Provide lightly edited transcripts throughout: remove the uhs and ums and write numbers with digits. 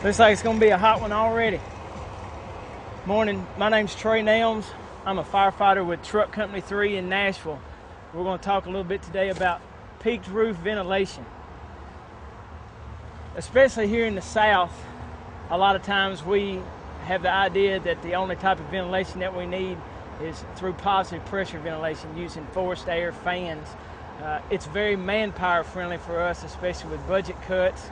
Looks like it's going to be a hot one already. Morning, my name's Trey Nelms. I'm a firefighter with Truck Company 3 in Nashville. We're going to talk a little bit today about peaked roof ventilation. Especially here in the South, a lot of times we have the idea that the only type of ventilation that we need is through positive pressure ventilation using forced air fans. It's very manpower friendly for us, especially with budget cuts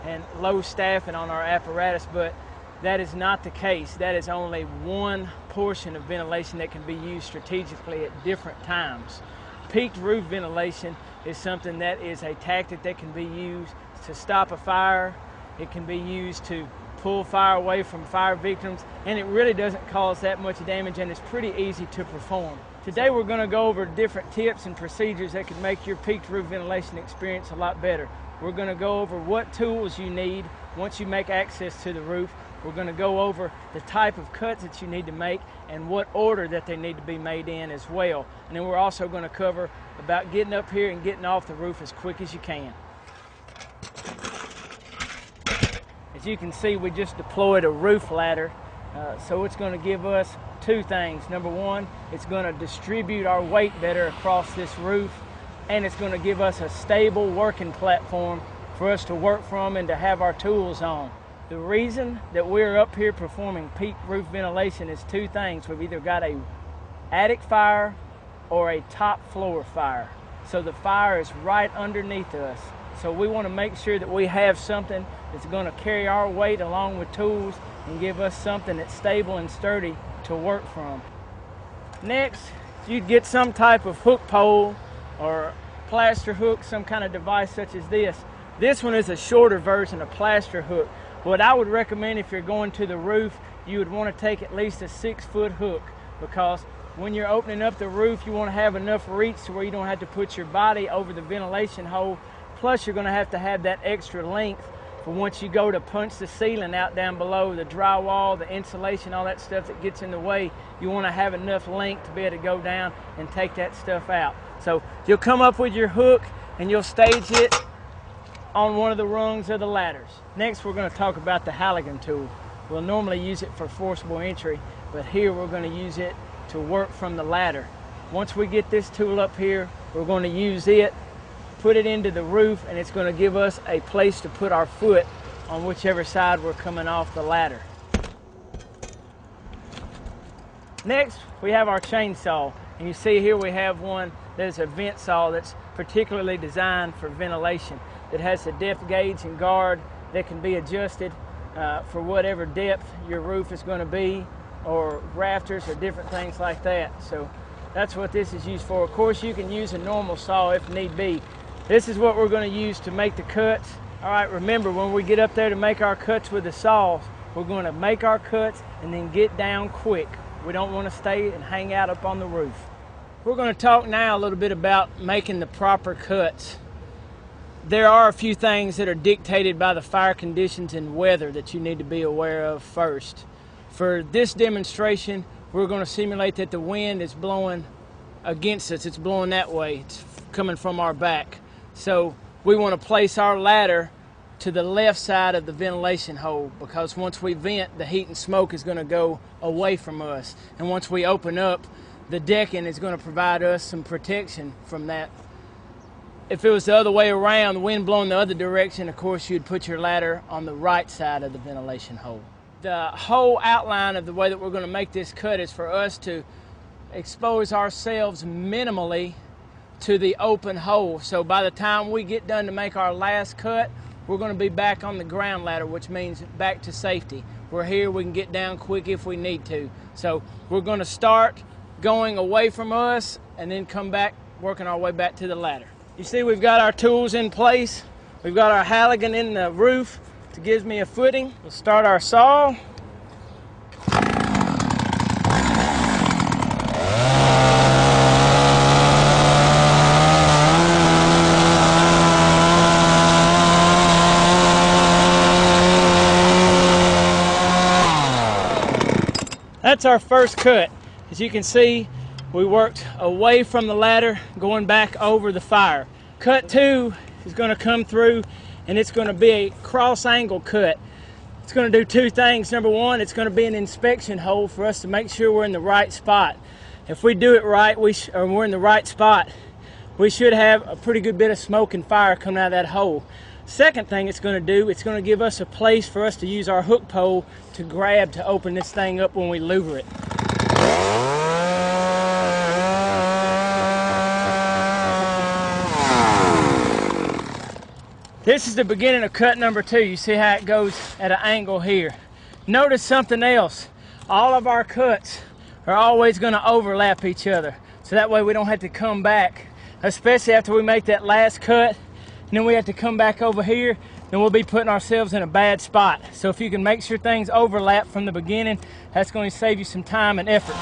and low staffing on our apparatus, but that is not the case. That is only one portion of ventilation that can be used strategically at different times. Peaked roof ventilation is something that is a tactic that can be used to stop a fire. It can be used to pull fire away from fire victims, and it really doesn't cause that much damage, and it's pretty easy to perform. Today we're going to go over different tips and procedures that can make your peaked roof ventilation experience a lot better. We're going to go over what tools you need once you make access to the roof. We're going to go over the type of cuts that you need to make and what order that they need to be made in as well. And then we're also going to cover about getting up here and getting off the roof as quick as you can. As you can see, we just deployed a roof ladder, so it's going to give us two things. Number one, it's going to distribute our weight better across this roof, and it's going to give us a stable working platform for us to work from and to have our tools on. The reason that we're up here performing peak roof ventilation is two things. We've either got a attic fire or a top floor fire. So the fire is right underneath us. So we want to make sure that we have something that's going to carry our weight along with tools and give us something that's stable and sturdy to work from. Next, you'd get some type of hook pole or plaster hook, some kind of device such as this. This one is a shorter version of plaster hook. What I would recommend if you're going to the roof, you would want to take at least a 6-foot hook, because when you're opening up the roof, you want to have enough reach to where you don't have to put your body over the ventilation hole. Plus, you're going to have that extra length for once you go to punch the ceiling out down below, the drywall, the insulation, all that stuff that gets in the way. You want to have enough length to be able to go down and take that stuff out. So you'll come up with your hook and you'll stage it on one of the rungs of the ladders. Next, we're going to talk about the Halligan tool. We'll normally use it for forcible entry, but here we're going to use it to work from the ladder. Once we get this tool up here, we're going to use it, put it into the roof, and it's going to give us a place to put our foot on whichever side we're coming off the ladder. Next, we have our chainsaw, and you see here we have one that is a vent saw that's particularly designed for ventilation. It has a depth gauge and guard that can be adjusted for whatever depth your roof is going to be, or rafters or different things like that. So that's what this is used for. Of course, you can use a normal saw if need be. This is what we're going to use to make the cuts. All right, remember, when we get up there to make our cuts with the saws, we're going to make our cuts and then get down quick. We don't want to stay and hang out up on the roof. We're going to talk now a little bit about making the proper cuts. There are a few things that are dictated by the fire conditions and weather that you need to be aware of first. For this demonstration, we're going to simulate that the wind is blowing against us. It's blowing that way. It's coming from our back. So we want to place our ladder to the left side of the ventilation hole, because once we vent, the heat and smoke is going to go away from us. And once we open up, the decking is going to provide us some protection from that. If it was the other way around, the wind blowing the other direction, of course you'd put your ladder on the right side of the ventilation hole. The whole outline of the way that we're going to make this cut is for us to expose ourselves minimally to the open hole. So by the time we get done to make our last cut, we're going to be back on the ground ladder, which means back to safety. We're here, we can get down quick if we need to. So we're going to start going away from us and then come back, working our way back to the ladder. You see, we've got our tools in place. We've got our Halligan in the roof to give me a footing. We'll start our saw. That's our first cut. As you can see, we worked away from the ladder, going back over the fire. Cut 2 is going to come through, and it's going to be a cross angle cut. It's going to do two things. Number one, it's going to be an inspection hole for us to make sure we're in the right spot. If we do it right, or we're in the right spot, we should have a pretty good bit of smoke and fire coming out of that hole. Second thing it's going to do, it's going to give us a place for us to use our hook pole to grab to open this thing up when we louver it. This is the beginning of cut number 2. You see how it goes at an angle here. Notice something else. All of our cuts are always going to overlap each other. So that way we don't have to come back, especially after we make that last cut, and then we have to come back over here, then we'll be putting ourselves in a bad spot. So if you can make sure things overlap from the beginning, that's going to save you some time and effort.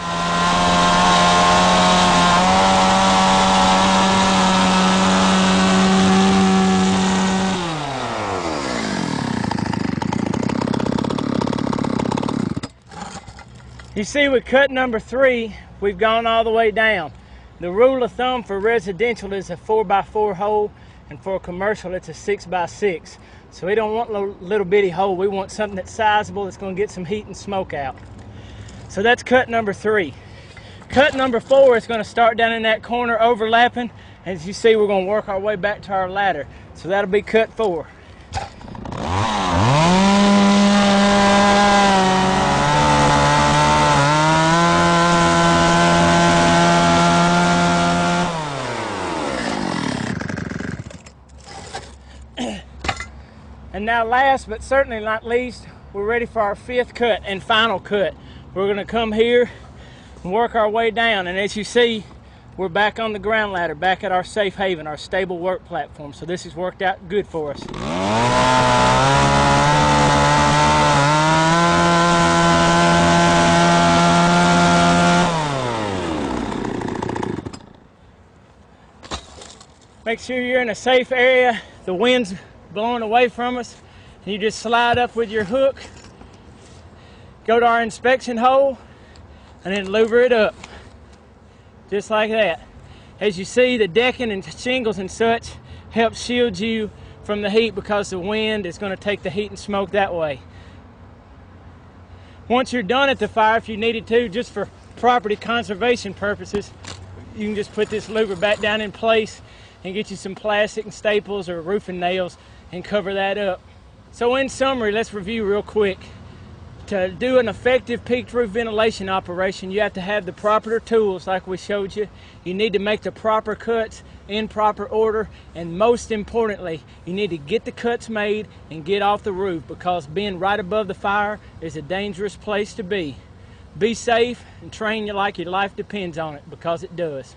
You see, with cut number 3, we've gone all the way down. The rule of thumb for residential is a 4x4 hole, and for a commercial it's a 6x6. So we don't want a little bitty hole. We want something that's sizable, that's going to get some heat and smoke out. So that's cut number 3. Cut number 4 is going to start down in that corner overlapping. As you see, we're going to work our way back to our ladder. So that'll be cut 4. And now last but certainly not least, we're ready for our 5th cut and final cut. We're going to come here and work our way down, and as you see, we're back on the ground ladder, back at our safe haven, our stable work platform. So this has worked out good for us. Make sure you're in a safe area, the wind's blowing away from us, and you just slide up with your hook, go to our inspection hole, and then louver it up. Just like that. As you see, the decking and shingles and such help shield you from the heat because the wind is going to take the heat and smoke that way. Once you're done at the fire, if you needed to, just for property conservation purposes, you can just put this louver back down in place and get you some plastic and staples or roofing nails and cover that up. So in summary, let's review real quick. To do an effective peaked roof ventilation operation, you have to have the proper tools like we showed you. You need to make the proper cuts in proper order, and most importantly, you need to get the cuts made and get off the roof, because being right above the fire is a dangerous place to be. Be safe and train you like your life depends on it, because it does.